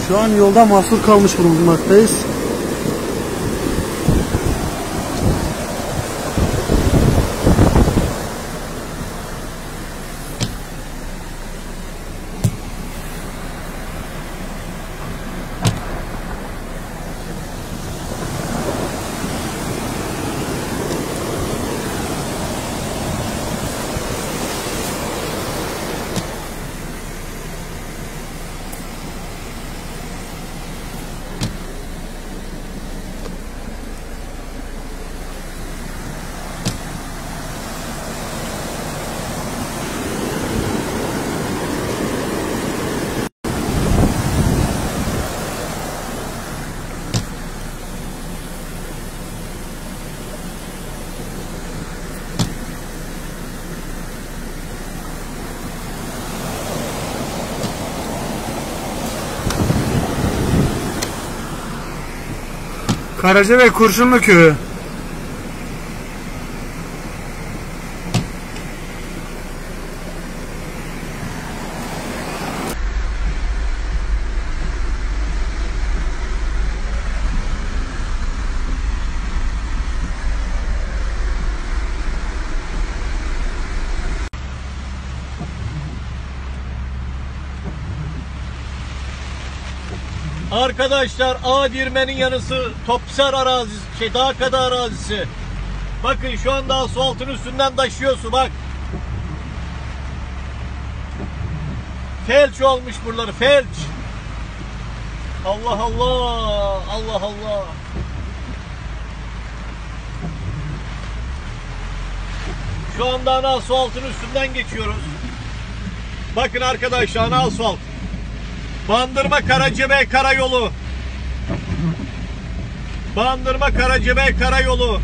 Şu an yolda mahsur kalmış bulunmaktayız. Karacabey Kurşunlu Köyü. Arkadaşlar Adirmen'in yanısı Topser arazisi, Dağkada arazisi. Bakın şu anda asfaltın üstünden taşıyor su, bak. Felç olmuş buraları, felç. Allah Allah, Allah Allah. Şu anda ana asfaltın üstünden geçiyoruz. Bakın arkadaşlar, ana asfalt. Bandırma Karacabey Karayolu. Bandırma Karacabey Karayolu.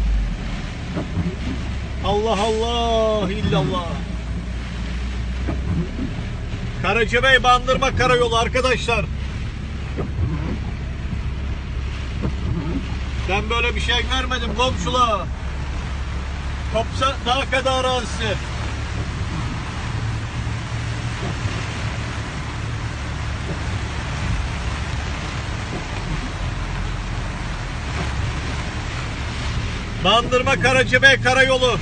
Allah Allah illallah. Karacabey Bandırma Karayolu arkadaşlar. Ben böyle bir şey görmedim komşula. Topsa Dağkada arazisi. Bandırma Karacabey Karayolu.